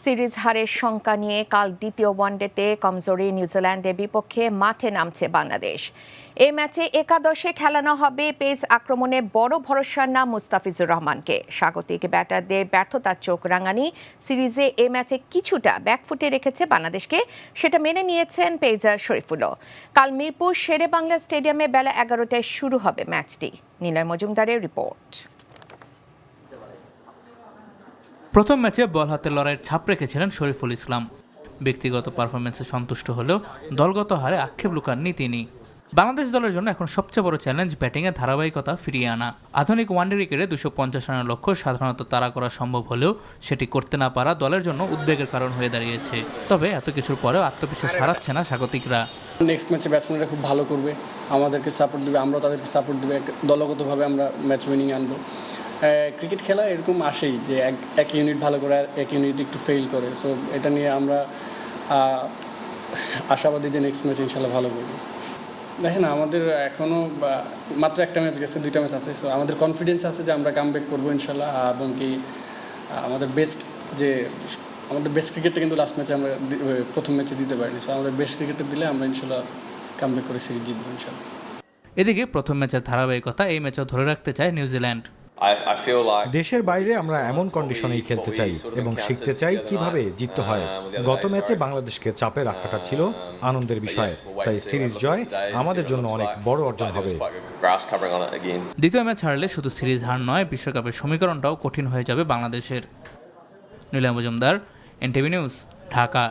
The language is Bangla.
সিরিজ হারের শঙ্কা নিয়ে কাল দ্বিতীয় ওয়ানডেতে কমজোরি নিউজিল্যান্ডের বিপক্ষে মাঠে নামছে বাংলাদেশ। এই ম্যাচে একাদশে খেলানো হবে পেস আক্রমণে বড় ভরসার নাম মুস্তাফিজুর রহমানকে। স্বাগতিক ব্যাটারদের ব্যর্থতার চোখ রাঙানি সিরিজে এ ম্যাচে কিছুটা ব্যাকফুটে রেখেছে বাংলাদেশকে, সেটা মেনে নিয়েছেন পেসার শরীফুলও। কাল মিরপুর শেরে বাংলা স্টেডিয়ামে বেলা 11টায় শুরু হবে ম্যাচটি। নিলয় মজুমদারের রিপোর্ট। প্রথম ম্যাচে বল হাতে লড়াইয়ের ছাপ রেখেছিলেন শরীফুল ইসলাম। ব্যক্তিগত পারফরমেন্সে সন্তুষ্ট হলেও দলগত হারে আক্ষেপ লুকাননি তিনি। বাংলাদেশ দলের জন্য এখন সবচেয়ে বড় চ্যালেঞ্জ ব্যাটিংয়ের ধারাবাহিকতা ফিরিয়ে আনা। আধুনিক ওয়ানডে ক্রিকেটে 250 রানের লক্ষ্য সাধারণত তাড়া করা সম্ভব হলেও সেটি করতে না পারা দলের জন্য উদ্বেগের কারণ হয়ে দাঁড়িয়েছে। তবে এত কিছুর পরেও আত্মবিশ্বাস হারাচ্ছে না স্বাগতিকরা। নেক্সট ম্যাচে ব্যাটসম্যানরা খুব ভালো করবে, আমাদেরকে সাপোর্ট দেবে, আমরাও তাদেরকে সাপোর্ট দেবে, দলগতভাবে আমরা ম্যাচ উইনিং আনবো। ক্রিকেট খেলা এরকম আসেই যে এক ইউনিট ভালো করে আর এক ইউনিট একটু ফেল করে। সো এটা নিয়ে আমরা আশাবাদী যে নেক্সট ম্যাচ ইনশাল্লাহ ভালো করবো। দেখেন আমাদের এখনও মাত্র একটা ম্যাচ গেছে, 2টা ম্যাচ আছে। সো আমাদের কনফিডেন্স আছে যে আমরা কামব্যাক করবো ইনশাল্লাহ, এবং কি আমাদের বেস্ট ক্রিকেটটা কিন্তু লাস্ট ম্যাচে আমরা প্রথম ম্যাচে দিতে পারিনি। সো আমাদের বেস্ট ক্রিকেটটা দিলে আমরা ইনশাল্লাহ কামব্যাক করে সিরিজ জিতবো ইনশাল্লাহ। এদিকে প্রথম ম্যাচের ধারাবাহিকতা এই ম্যাচেও ধরে রাখতে চায় নিউজিল্যান্ড। দেশের বাইরে আমরা এমন কন্ডিশনেই খেলতে চাই এবং শিখতে চাই কিভাবে জিততে হয়। গত ম্যাচে বাংলাদেশকে চাপে রাখাটা ছিল আনন্দের বিষয়, তাই সিরিজ জয় আমাদের জন্য অনেক বড় অর্জন হবে। দ্বিতীয় ম্যাচ হারলে শুধু সিরিজ হার নয়, বিশ্বকাপের সমীকরণটাও কঠিন হয়ে যাবে বাংলাদেশের। Niloy Majumdar, NTV news, Dhaka.